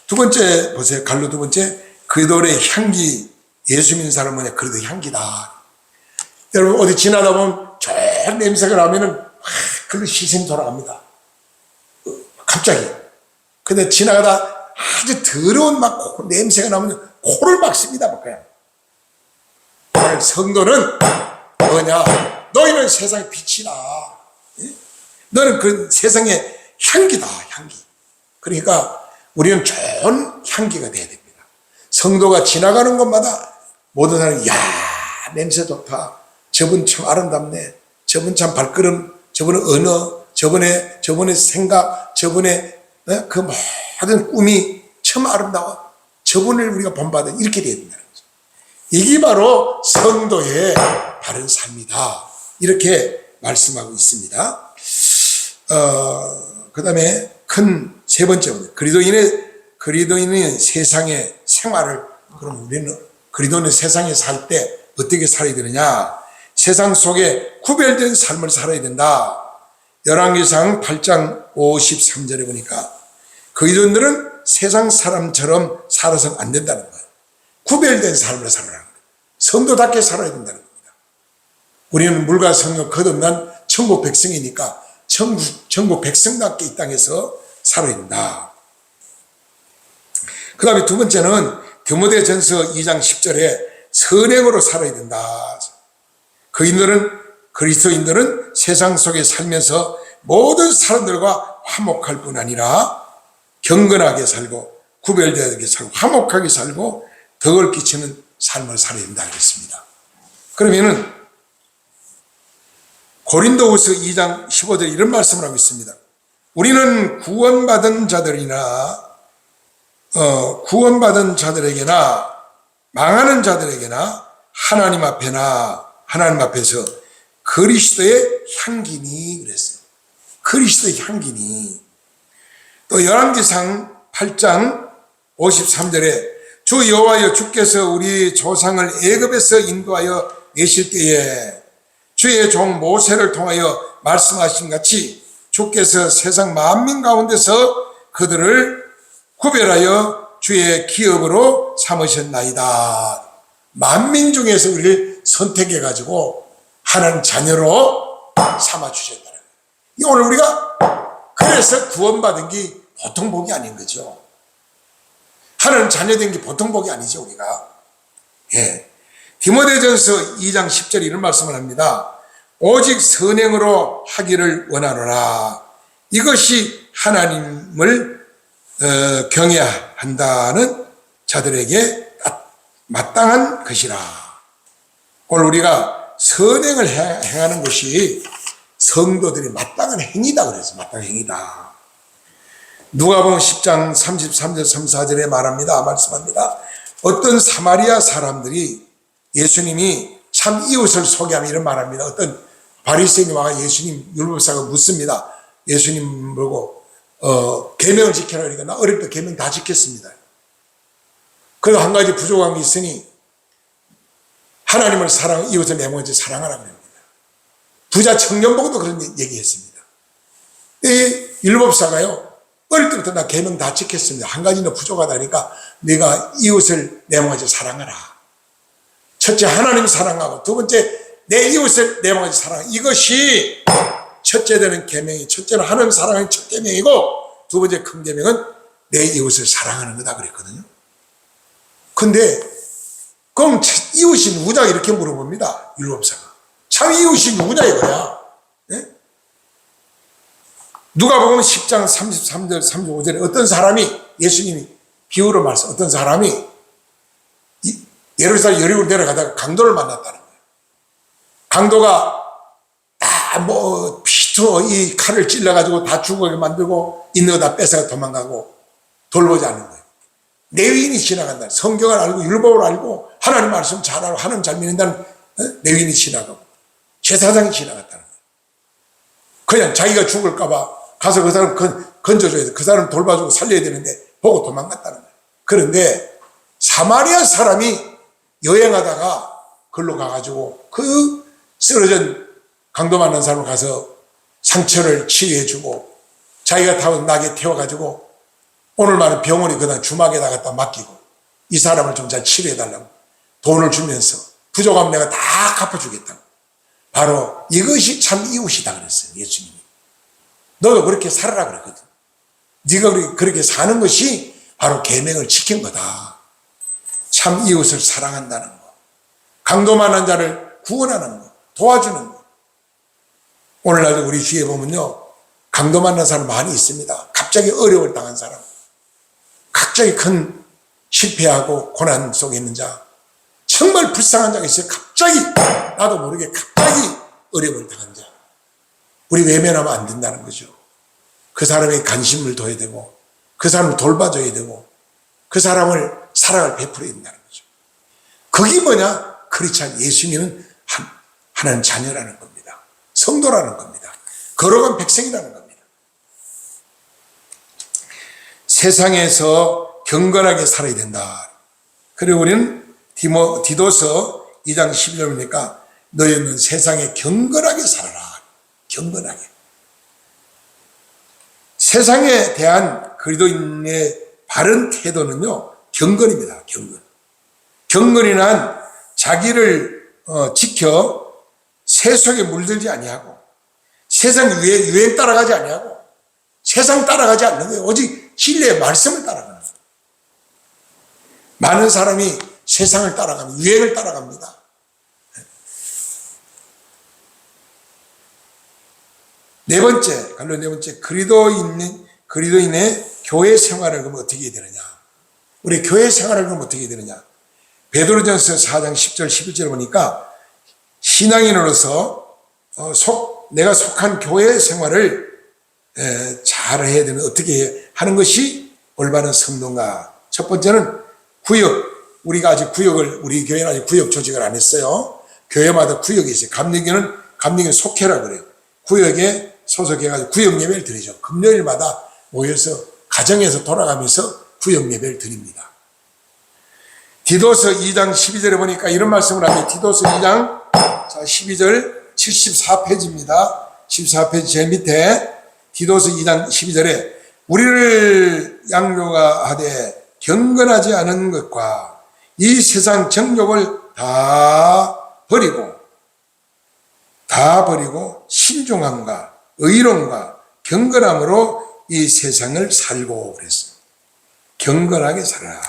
두 번째 보세요. 갈로 두 번째, 그리스도의 향기. 예수 믿는 사람은 그리스도 향기다. 여러분 어디 지나다 보면 좋은 냄새가 나면은 그걸로 시선이 돌아갑니다. 갑자기. 근데 지나가다 아주 더러운 막 냄새가 나면 코를 막습니다. 막 그냥. 성도는 뭐냐? 너희는 세상의 빛이다. 너는 그 세상의 향기다. 향기. 그러니까 우리는 좋은 향기가 돼야 됩니다. 성도가 지나가는 곳마다 모든 사람이 야 냄새 좋다. 저분 참 아름답네. 저분 참 발걸음, 저분의 언어, 저분의 생각, 저분의 그 모든 꿈이 참 아름다워. 저분을 우리가 본받아 이렇게 돼야 된다는 거죠. 이게 바로 성도의 바른 삶이다. 이렇게 말씀하고 있습니다. 그 다음에 큰 세 번째, 그리스도인의 세상의 생활을, 그럼 우리는 그리스도인의 세상에 살 때 어떻게 살아야 되느냐? 세상 속에 구별된 삶을 살아야 된다. 열왕기상 8장 53절에 보니까 그리스도인들은 세상 사람처럼 살아서는 안 된다는 거예요. 구별된 삶을 살아라는 거예요. 성도답게 살아야 된다는 겁니다. 우리는 물과 성령 거듭난 천국 백성이니까 천국 백성답게 이 땅에서 살아야 된다. 그 다음에 두 번째는 디모데전서 2장 10절에 선행으로 살아야 된다. 그리스도인들은 세상 속에 살면서 모든 사람들과 화목할 뿐 아니라 경건하게 살고 구별되게 살고 화목하게 살고 덕을 끼치는 삶을 살아야 된다 하겠습니다. 그러면은 고린도후서 2장 15절에 이런 말씀을 하고 있습니다. 우리는 구원받은 자들에게나 망하는 자들에게나 하나님 앞에서 그리스도의 향기니 그랬어요. 그리스도의 향기니. 또 열왕기상 8장 53절에 주 여호와여 주께서 우리 조상을 애굽에서 인도하여 내실 때에 주의 종 모세를 통하여 말씀하신 같이 주께서 세상 만민 가운데서 그들을 구별하여 주의 기업으로 삼으셨나이다. 만민 중에서 우리를 선택해가지고 하나님 자녀로 삼아주셨다는 거예요. 오늘 우리가 그래서 구원받은 게 보통 복이 아닌 거죠. 하나님 자녀된 게 보통 복이 아니죠, 우리가. 예. 디모데전서 2장 10절에 이런 말씀을 합니다. 오직 선행으로 하기를 원하노라. 이것이 하나님을 경외해야 한다는 자들에게 마땅한 것이라. 오늘 우리가 선행을 행하는 것이 성도들이 마땅한 행위다 그래서 마땅한 행위다. 누가복음 10장 33절 34절에 말합니다. 어떤 사마리아 사람들이 예수님이 참 이웃을 소개하며 이런 말합니다. 어떤 바리새인이 와가 예수님 율법사가 묻습니다. 예수님 보고 계명을 지켜라 그러니까 나 어릴 때 계명 다 지켰습니다. 그리고 한 가지 부족한 게 있으니 하나님을 이웃을 내 먼저 사랑하라 그럽니다. 부자 청년복도 그런 얘기했습니다. 이 율법사가요 어릴 때부터 나 계명 다 지켰습니다. 한 가지는 부족하다니까 네가 이웃을 내 먼저 사랑하라. 첫째 하나님 사랑하고 두 번째 내 이웃을 내 먼저 사랑하라. 이것이 첫째 되는 계명이, 첫째는 하나님 사랑하는 첫 계명이고 두 번째 큰 계명은 내 이웃을 사랑하는 거다 그랬거든요. 근데 그럼 이웃이 누구냐 이렇게 물어봅니다. 율법사가. 참 이웃이 누구냐 이거야. 네? 누가복음 10장 33절 35절에 어떤 사람이, 예수님이 비유로 말씀, 어떤 사람이 예루살렘 여리고로 내려가다가 강도를 만났다는 거예요. 강도가 피투 이 칼을 찔러가지고 다 죽게 만들고 있는 거 다 뺏어가 도망가고 돌보지 않는 거예요. 레위인이 지나간다. 성경을 알고 율법을 알고 하나님 말씀 잘 알고 하나님 잘 믿는다는 레위인이 지나가고 제사장이 지나갔다는 거예요. 그냥 자기가 죽을까봐 가서 그 사람 건져줘야 돼. 그 사람 돌봐주고 살려야 되는데 보고 도망갔다는 거예요. 그런데 사마리아 사람이 여행하다가 걸로 가가지고 그 쓰러진 강도 만난 사람을 가서 상처를 치유해주고 자기가 타고 나게 태워가지고 오늘만은 병원에 그냥 주막에다 갖다 맡기고 이 사람을 좀 잘 치료해달라고 돈을 주면서 부족하면 내가 다 갚아주겠다고. 바로 이것이 참 이웃이다 그랬어요. 예수님이. 너도 그렇게 살아라 그랬거든. 네가 그렇게 사는 것이 바로 계명을 지킨 거다. 참 이웃을 사랑한다는 거, 강도 만난 자를 구원하는 거, 도와주는 거. 오늘날도 우리 주위에 보면요, 강도 만난 사람 많이 있습니다. 갑자기 어려움을 당한 사람, 갑자기 큰 실패하고 고난 속에 있는 자, 정말 불쌍한 자가 있어요. 갑자기 나도 모르게 갑자기 어려움을 당한 자, 우리 외면하면 안 된다는 거죠. 그 사람에게 관심을 둬야 되고 그 사람을 돌봐줘야 되고 그 사람을 사랑을 베풀어야 된다는 거죠. 그게 뭐냐? 그렇지 않은 예수님은 하나님 자녀라는 겁니다. 성도라는 겁니다. 거룩한 백성이라는 겁니다. 세상에서 경건하게 살아야 된다. 그리고 우리는 디도서 2장 12절 보니까 너희는 세상에 경건하게 살아라. 경건하게. 세상에 대한 그리스도인의 바른 태도는요, 경건입니다. 경건. 경건이란 자기를 지켜 세속에 물들지 아니하고 세상 유행 따라가지 아니하고 세상 따라가지 않는 거예요. 오직 진리의 말씀을 따라가는 거예요. 많은 사람이 세상을 따라가면 유행을 따라갑니다. 갈로 네 번째, 그리스도인의 교회 생활을 그럼 어떻게 해야 되느냐? 우리 교회 생활을 그럼 어떻게 해야 되느냐? 베드로전서 4장 10절 11절 보니까 신앙인으로서 내가 속한 교회 생활을 잘 해야 되는, 어떻게 하는 것이 올바른 성도인가? 첫 번째는 구역. 우리가 아직 우리 교회는 아직 구역 조직을 안 했어요. 교회마다 구역이 있어요. 감리교는 속회라 그래요. 구역에 소속해가지고 구역 예배를 드리죠. 금요일마다 모여서 가정에서 돌아가면서 구역 예배를 드립니다. 디도서 2장 12절에 보니까 이런 말씀을 하죠. 디도서 2장 12절 74페이지입니다. 74페이지 제일 밑에 디도서 2장 12절에 우리를 양육하되 경건하지 않은 것과 이 세상 정욕을 다 버리고 신중함과 의로움과 경건함으로 이 세상을 살고 그랬어요. 경건하게 살아라.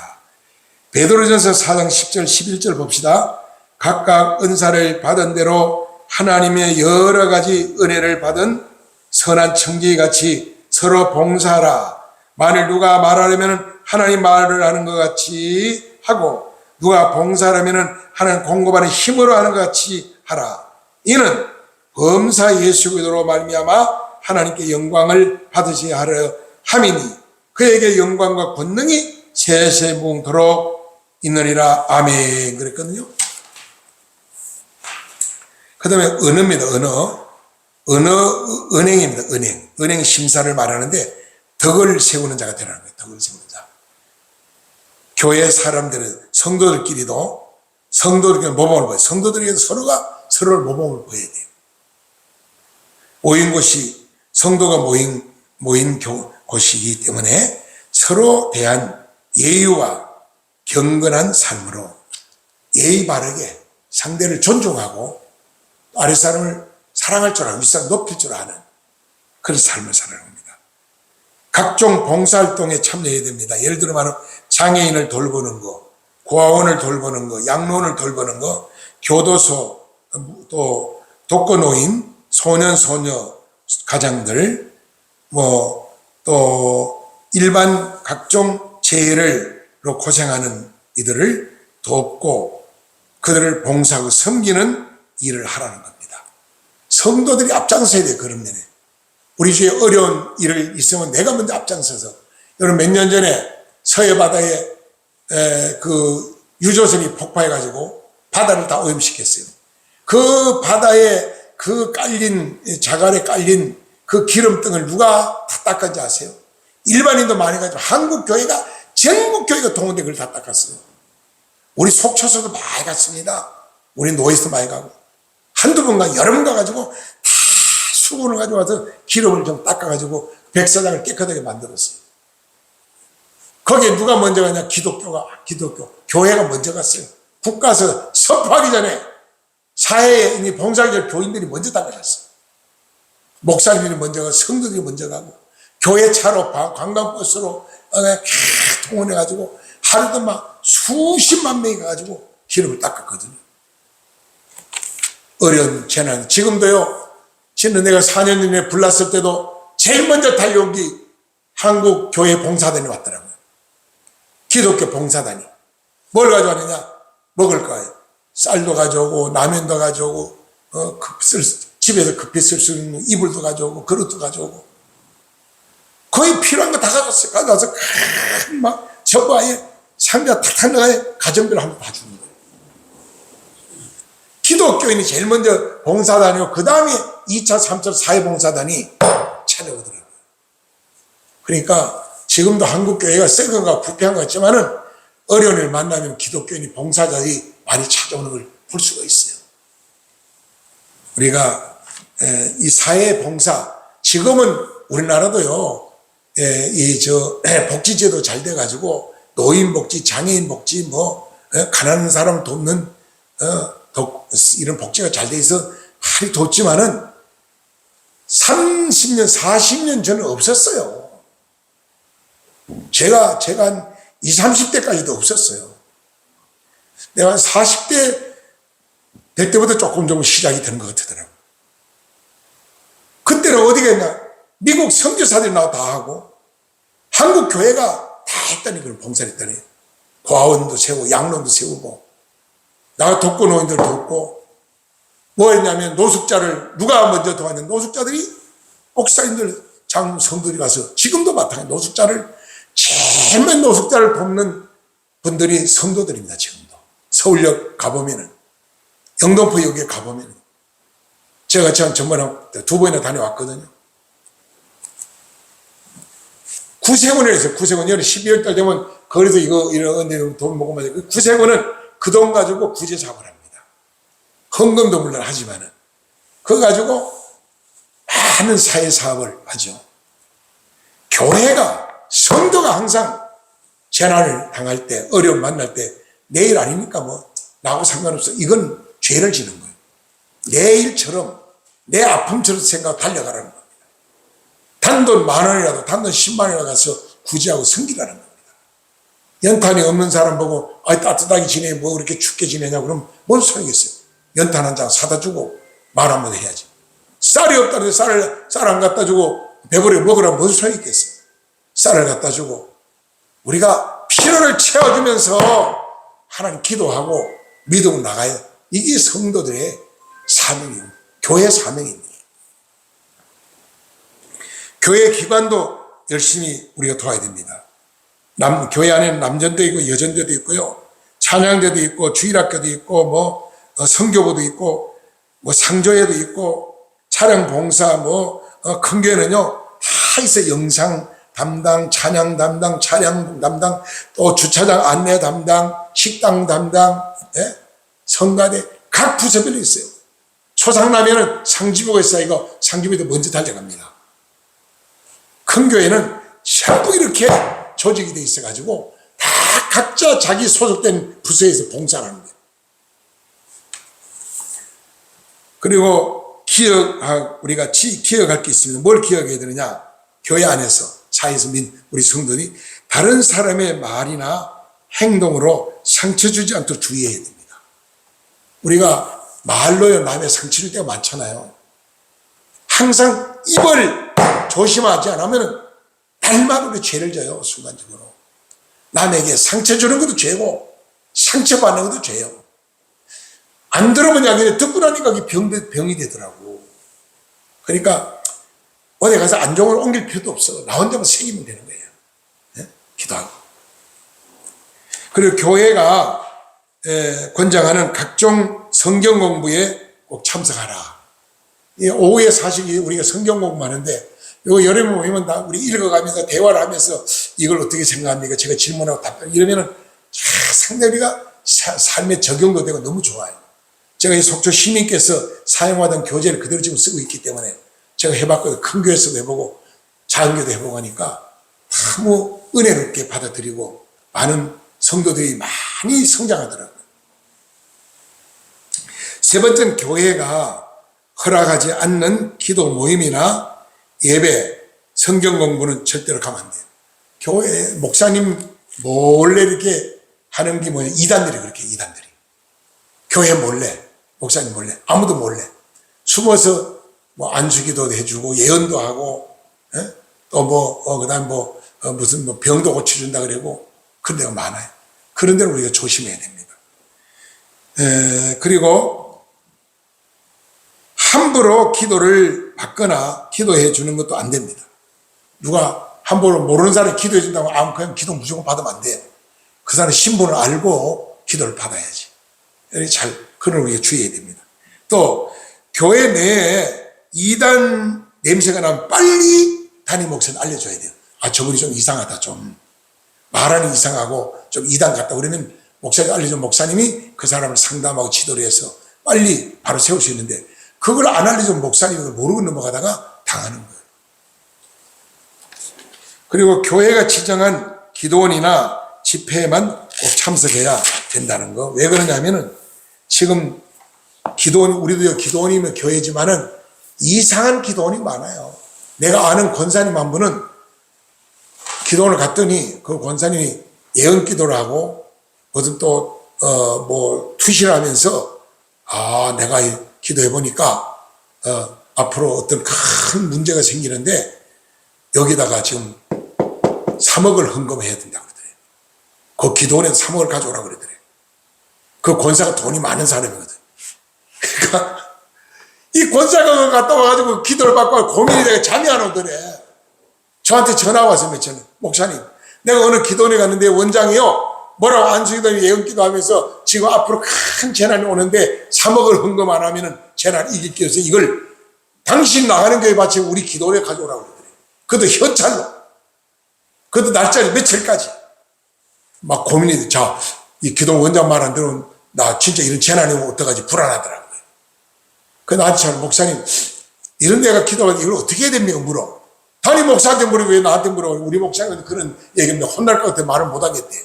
베드로전서 4장 10절 11절 봅시다. 각각 은사를 받은 대로 하나님의 여러 가지 은혜를 받은 선한 청지기같이 서로 봉사하라. 만일 누가 말하려면 하나님 말을 하는 것 같이 하고 누가 봉사하려면 하나님 공급하는 힘으로 하는 것 같이 하라. 이는 범사 예수 그리스도로 말미암아 하나님께 영광을 받으셔야 하려 함이니 그에게 영광과 권능이 세세무궁토록 있느니라. 아멘. 그랬거든요. 그 다음에 언어입니다. 은행입니다. 은행 심사를 말하는데 덕을 세우는 자가 되라는 거예요. 덕을 세우는 자. 교회 사람들은 성도들끼리도 모범을 보여요. 성도들에게도 서로가 서로를 모범을 보여야 돼요. 모인 곳이 성도가 모인 곳이기 때문에 서로 대한 예의와 경건한 삶으로 예의 바르게 상대를 존중하고 아랫사람을 사랑할 줄 알고 윗사람 높일 줄 아는 그런 삶을 살아야 합니다. 각종 봉사활동에 참여해야 됩니다. 예를 들어 말하면 장애인을 돌보는 거, 고아원을 돌보는 거, 양로원을 돌보는 거, 교도소, 또 독거노인, 소년, 소녀, 가장들, 또 일반 각종 재해로 고생하는 이들을 돕고 그들을 봉사하고 섬기는 일을 하라는 겁니다. 성도들이 앞장서야 돼요. 그런 면에. 우리 주위에 어려운 일을 있으면 내가 먼저 앞장서서, 여러분 몇 년 전에 서해 바다에 그 유조선이 폭파해가지고 바다를 다 오염시켰어요. 그 바다에 그 깔린, 자갈에 깔린 그 기름등을 누가 다 닦았는지 아세요? 일반인도 많이 가지고 한국교회가, 전국교회가 동원돼 그걸 다 닦았어요. 우리 속초서도 많이 갔습니다. 우리 노예도 많이 가고. 한두 번 가, 여러 번 가가지고 다 수건을 가져와서 기름을 좀 닦아가지고 백사장을 깨끗하게 만들었어요. 거기에 누가 먼저 가냐? 기독교. 교회가 먼저 갔어요. 국가에서 선포하기 전에 사회에 봉사하기 교인들이 먼저 나가셨어요. 목사님들이 먼저 가고 성도들이 먼저 가고 교회 차로 관광버스로 통원해가지고 하루도 막 수십만 명이 가가지고 기름을 닦았거든요. 어려운 재난. 지금도요. 지난 내가 4년 전에 불났을 때도 제일 먼저 달려온 게 한국 교회 봉사단이 왔더라고요. 기독교 봉사단이. 뭘 가져왔느냐? 먹을 거예요. 쌀도 가져오고 라면도 가져오고 집에서 급히 쓸 수 있는 이불도 가져오고 그릇도 가져오고 거의 필요한 거 다 가져왔어요. 가져와서 막 저거에 상자 탁탁 넣어야 가정별 한번 봐주는 거예요. 기독교인이 제일 먼저 봉사단이고 그 다음에 2차, 3차 사회봉사단이 찾아오더라고요. 그러니까 지금도 한국교회가 썩은가 부패한 것 같지만은 어려운 일 만나면 기독교인이 봉사자들이 많이 찾아오는 걸 볼 수가 있어요. 우리가 이 사회봉사, 지금은 우리나라도요, 복지제도 잘 돼가지고 노인복지, 장애인복지, 가난한 사람을 돕는 이런 복지가 잘 돼 있어 많이 돕지만은 30년, 40년 전에 없었어요. 제가 한 20, 30대까지도 없었어요. 내가 한 40대 될 때부터 조금 시작이 되는 것 같더라고요. 그때는 어디가 있나? 미국 선교사들이 나와 다 하고, 한국 교회가 다 했다니, 그걸 봉사를 했다니. 고아원도 세우고, 양론도 세우고, 나가 독거노인들 돕고, 뭐 했냐면, 노숙자를, 누가 먼저 도왔냐면, 노숙자들이, 목사님들, 장로, 성들이 가서, 지금도 마찬가지, 노숙자를, 제일 맨 노숙자를 돕는 분들이 성도들입니다, 지금도. 서울역 가보면은, 영등포역에 가보면은. 제가 전번에 2번이나 다녀왔거든요. 구세군에 있어요. 구세군. 12월 달 되면 거기서 이런 돈 먹으면 구세군은 그 돈 가지고 구제 사업을 합니다. 헌금도 물론 하지만은 그거 가지고 많은 사회 사업을 하죠. 교회가, 성도가 항상 재난을 당할 때, 어려움 만날 때 내일 아니니까 나하고 상관없어. 이건 죄를 지는 거예요. 내일처럼, 내 아픔처럼 생각하고 달려가라는 겁니다. 단돈 10,000원이라도, 단돈 100,000원이라도 가서 구제하고 섬기라는 겁니다. 연탄이 없는 사람 보고, 따뜻하게 지내, 그렇게 춥게 지내냐, 그럼 뭔 소용이겠어요? 연탄 한 장 사다 주고, 말 한번 해야지. 쌀이 없다는데 쌀 안 갖다 주고, 배부르게 먹으라면 뭔 소용이 있겠어요? 쌀을 갖다 주고, 우리가 필요를 채워주면서 하나님 기도하고 믿음으로 나가요. 이게 성도들의 사명이에요. 교회 사명입니다. 교회 기관도 열심히 우리가 도와야 됩니다. 교회 안에는 남전도 있고 여전도도 있고요. 찬양대도 있고 주일학교도 있고 선교부도 있고 상조회도 있고 차량 봉사 큰 교회는요 다 있어요. 영상 담당, 찬양 담당, 차량 담당, 또 주차장 안내 담당, 식당 담당, 성가대 각 부서별로 있어요. 초상나면은 상지부가 있어요. 이거 상지부도 먼저 달려갑니다. 큰 교회는 전부 이렇게 조직이 돼 있어가지고 다 각자 자기 소속된 부서에서 봉사를 하는 거예요. 그리고 우리가 기억할 게 있습니다. 뭘 기억해야 되느냐? 교회 안에서, 사회에서 우리 성도들이 다른 사람의 말이나 행동으로 상처 주지 않도록 주의해야 됩니다. 우리가 말로요 남의 상처 줄 때가 많잖아요. 항상 입을 조심하지 않으면 날마다 우리 죄를 져요. 순간적으로. 남에게 상처 주는 것도 죄고 상처받는 것도 죄요. 안 들으면 약이래. 듣고 나니까 병이 되더라고. 그러니까 어디 가서 안종을 옮길 필요도 없어. 나 혼자만 새기면 되는 거예요. 네? 기도하고. 그리고 교회가 권장하는 각종 성경 공부에 꼭 참석하라. 오후에 사실 우리가 성경 공부하는데 이거 여름에 모이면 다 우리 읽어가면서 대화를 하면서 이걸 어떻게 생각합니까? 제가 질문하고 답변 이러면은 상당히 우리가 삶에 적용도 되고 너무 좋아요. 제가 이 속초 시민께서 사용하던 교재를 그대로 지금 쓰고 있기 때문에 제가 해봤거든요. 큰 교회에서도 해보고 작은 교회도 해보고 하니까 너무 은혜롭게 받아들이고 많은 성도들이 많이 성장하더라고요. 세 번째는 교회가 허락하지 않는 기도 모임이나 예배, 성경 공부는 절대로 가면 안 돼요. 교회 목사님 몰래 이렇게 하는 게 뭐냐, 이단들이 그렇게 해요. 이단들이 교회 몰래, 목사님 몰래, 아무도 몰래 숨어서 뭐 안수기도 해주고 예언도 하고, 또 그다음 무슨 병도 고쳐준다 그러고 그런 데가 많아요. 그런 데는 우리가 조심해야 됩니다. 그리고 함부로 기도를 받거나 기도해 주는 것도 안 됩니다. 누가 함부로 모르는 사람이 기도해 준다고 그냥 기도 무조건 받으면 안 돼요. 그 사람 신분을 알고 기도를 받아야지. 그런 우리가 주의해야 됩니다. 또 교회 내에 이단 냄새가 나면 빨리 담임 목사님 알려줘야 돼요. 저분이 좀 이상하다, 좀 말하는 이상하고 좀 이단 같다 그러면 목사님 알려준 목사님이 그 사람을 상담하고 지도를 해서 빨리 바로 세울 수 있는데 그걸 안 알려준 목사님이 그걸 모르고 넘어가다가 당하는 거예요. 그리고 교회가 지정한 기도원이나 집회에만 꼭 참석해야 된다는 거. 왜 그러냐면은 지금 우리도 기도원이면 교회지만은 이상한 기도원이 많아요. 내가 아는 권사님 한 분은 기도원을 갔더니 그 권사님이 예언 기도를 하고 무슨 투시를 하면서 내가 기도해 보니까 앞으로 어떤 큰 문제가 생기는데 여기다가 지금 3억을 헌금해야 된다고 그러더래요. 그 기도원에서 3억을 가져오라고 그러더래요. 그 권사가 돈이 많은 사람이거든. 그러니까 이 권사가 갔다 와가지고 기도를 받고 고민이 되게 잠이 안 오더래. 저한테 전화가 와서 며칠 목사님, 내가 어느 기도원에 갔는데 원장이요 뭐라고 안수기도 예언기도 하면서 지금 앞으로 큰 재난이 오는데 3억을 헌금 안 하면은 재난 이길 게 없어서 이걸 당신 나가는 교회 바치고 우리 기도원에 가져오라고 그러더래. 그것도 현찰로. 그것도 날짜를 며칠까지. 막 고민이 돼. 이 기도원 원장 말 안 들으면 나 진짜 이런 재난이 오면 어떡하지 불안하더라고요. 그 나한테 참 목사님 이런 데가 기도하는데 이걸 어떻게 해야 됩니까 물어. 담임 목사한테 물어보고 왜 나한테 물어보고 우리 목사님한테 그런 얘기인데 혼날 것 같아 말을 못 하겠대요.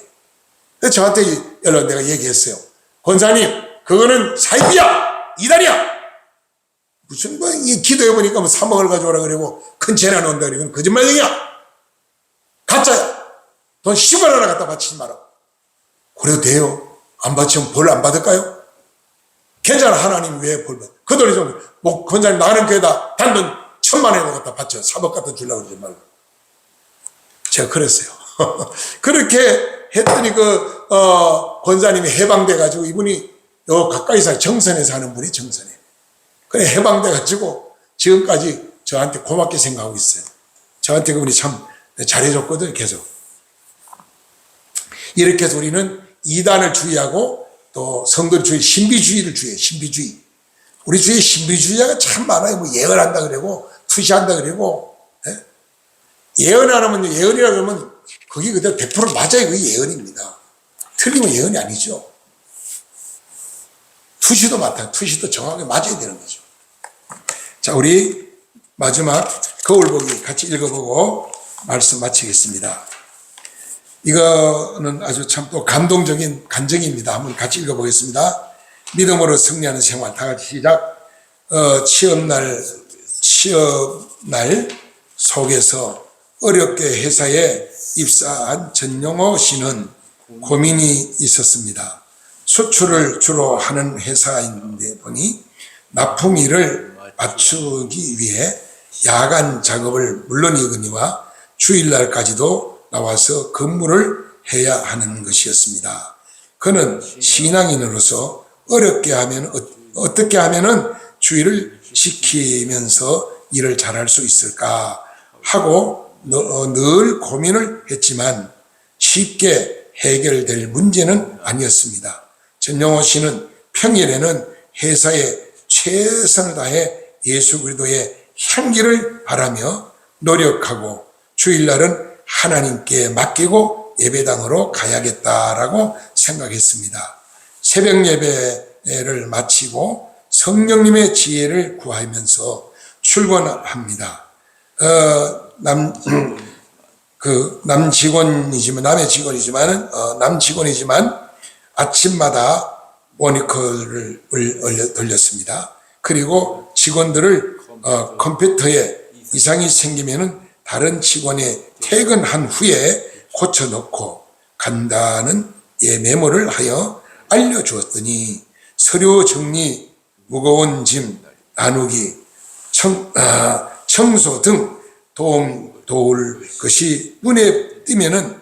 그래서 저한테 내가 얘기했어요. 권사님 그거는 사입이야 이단이야. 무슨 기도해 보니까 3억을 가져오라 그러고 큰 재난 온다 그러고 거짓말이야. 가짜야. 돈 10원 하나 갖다 바치지 마라. 그래도 돼요. 안 바치면 벌 안 받을까요? 괜찮아. 하나님 왜 벌 받아? 그 돈이 좀 권사님 나가는 교회다 단돈 1,000만 원 갖다 바쳐 3억 갖다 주려고 그러지 말고. 제가 그랬어요. 그렇게 했더니 권사님이 해방돼가지고 이분이 요 가까이서 정선에서 하는 분이 정선에. 그래 해방돼가지고 지금까지 저한테 고맙게 생각하고 있어요. 저한테 그분이 참 잘해줬거든요. 계속. 이렇게 해서 우리는 이단을 주의하고 또 성도를 신비주의를 주의해요. 신비주의. 우리 주위에 신비주의자가 참 많아요. 뭐 예언한다 그러고 투시한다 그러고 예언 안 하면 예언이라 그러면 그게 그대로 100% 맞아요. 그게 예언입니다. 틀리면 예언이 아니죠. 투시도 맞다. 투시도 정확하게 맞아야 되는 거죠. 자, 우리 마지막 거울보기 같이 읽어보고 말씀 마치겠습니다. 이거는 아주 참 또 감동적인 간증입니다. 한번 같이 읽어보겠습니다. 믿음으로 승리하는 생활. 다 같이 시작. 취업날 속에서 어렵게 회사에 입사한 전용호 씨는 고민이 있었습니다. 수출을 주로 하는 회사인데 보니 납품일을 맞추기 위해 야간 작업을 물론이거니와 주일날까지도 나와서 근무를 해야 하는 것이었습니다. 그는 신앙인으로서 어떻게 하면은 주일을 지키면서 일을 잘할 수 있을까 하고 늘 고민을 했지만 쉽게 해결될 문제는 아니었습니다. 전용호 씨는 평일에는 회사에 최선을 다해 예수 그리스도의 향기를 바라며 노력하고 주일날은 하나님께 맡기고 예배당으로 가야겠다라고 생각했습니다. 새벽 예배를 마치고 성령님의 지혜를 구하면서 출근합니다. 남의 직원이지만 아침마다 모니터를 돌렸습니다. 그리고 직원들을 컴퓨터에 이상이 생기면은 다른 직원이 퇴근한 후에 고쳐놓고 간다는 메모를 하여 알려주었더니 서류 정리, 무거운 짐 나누기, 청소 등 도울 것이 눈에 띄면은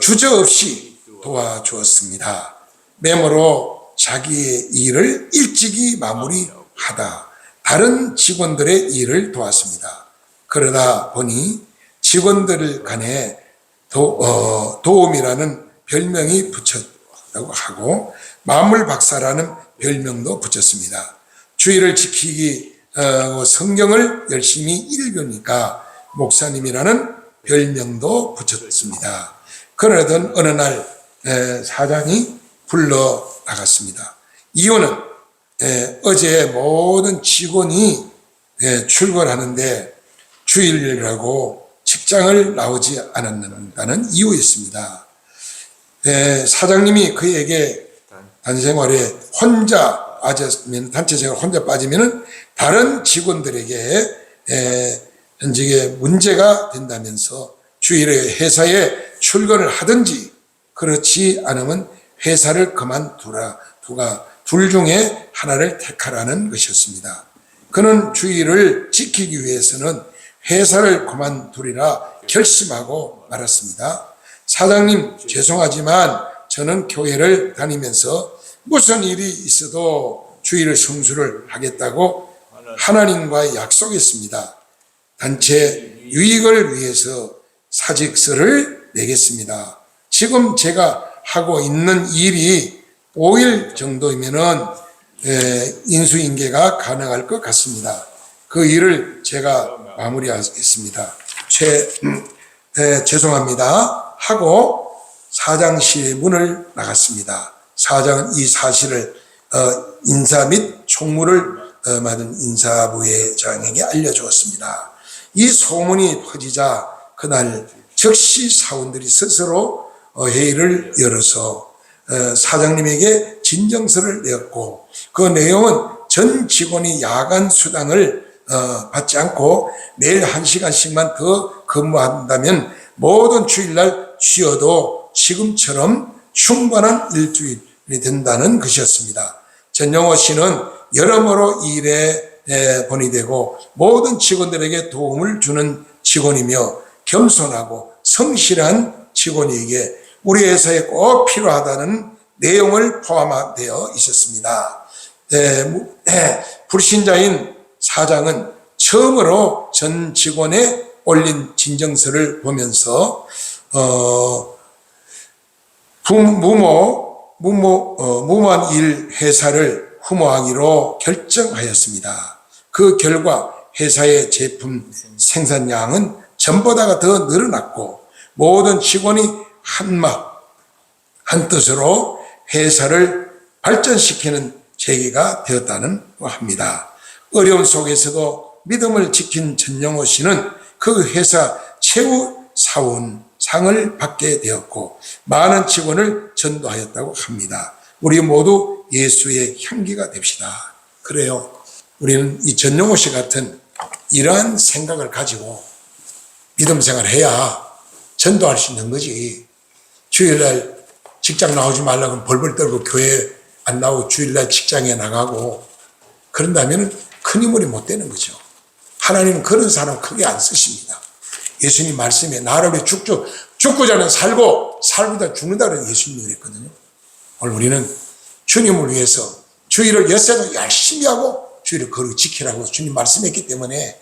주저없이 도와주었습니다. 메모로 자기의 일을 일찍이 마무리하다 다른 직원들의 일을 도왔습니다. 그러다 보니 직원들 간에 도움이라는 별명이 붙였다고 하고 만물박사라는 별명도 붙였습니다. 주의를 지키기 성경을 열심히 읽으니까 목사님이라는 별명도 붙였습니다. 그러던 어느 날 사장이 불러 나갔습니다. 이유는 어제 모든 직원이 출근하는데 주일이라고 직장을 나오지 않았다는 이유였습니다. 사장님이 그에게 단생활에 단체 생활 혼자 빠지면은 다른 직원들에게 현직에 문제가 된다면서 주일에 회사에 출근을 하든지 그렇지 않으면 회사를 그만두가 둘 중에 하나를 택하라는 것이었습니다. 그는 주일을 지키기 위해서는 회사를 그만두리라 결심하고 말았습니다. 사장님, 죄송하지만 저는 교회를 다니면서 무슨 일이 있어도 주일을 성수를 하겠다고 하나님과 약속했습니다. 단체 유익을 위해서 사직서를 내겠습니다. 지금 제가 하고 있는 일이 5일 정도이면은 인수인계가 가능할 것 같습니다. 그 일을 제가 마무리하겠습니다. 죄송합니다 하고 사장실의 문을 나갔습니다. 사장은 이 사실을 인사 및 총무를 맡은 인사부회장에게 알려주었습니다. 이 소문이 퍼지자 그날 즉시 사원들이 스스로 회의를 열어서 사장님에게 진정서를 내었고 그 내용은 전 직원이 야간 수당을 받지 않고 매일 1시간씩만 더 근무한다면 모든 주일날 쉬어도 지금처럼 충분한 일주일이 된다는 것이었습니다. 전용호 씨는 여러모로 일에 본이 되고 모든 직원들에게 도움을 주는 직원이며 겸손하고 성실한 직원에게 우리 회사에 꼭 필요하다는 내용을 포함되어 있었습니다. 불신자인 사장은 처음으로 전 직원에 올린 진정서를 보면서 무모한 일 회사를 후모하기로 결정하였습니다. 그 결과 회사의 제품 생산량은 전보다가 더 늘어났고 모든 직원이 한뜻으로 회사를 발전시키는 계기가 되었다는 합니다. 어려움 속에서도 믿음을 지킨 전용호 씨는 그 회사 최우 사원상을 받게 되었고 많은 직원을 전도하였다고 합니다. 우리 모두 예수의 향기가 됩시다. 그래요. 우리는 이 전용호 씨 같은 이러한 생각을 가지고 믿음 생활을 해야 전도할 수 있는 거지. 주일날 직장 나오지 말라고 벌벌 떨고 교회 안 나오고 주일날 직장에 나가고 그런다면 큰 인물이 못 되는 거죠. 하나님은 그런 사람 크게 안 쓰십니다. 예수님 말씀에 나를 위해 죽고자 하는 살고 살고자 죽는다 그래서 예수님이 그랬거든요. 오늘 우리는 주님을 위해서 주일을 엿새도 열심히 하고 주일을 거룩히 지키라고 주님 말씀했기 때문에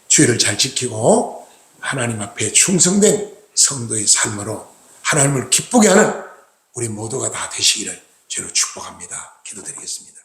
주일을 잘 지키고 하나님 앞에 충성된 성도의 삶으로 하나님을 기쁘게 하는 우리 모두가 다 되시기를 주로 축복합니다. 기도드리겠습니다.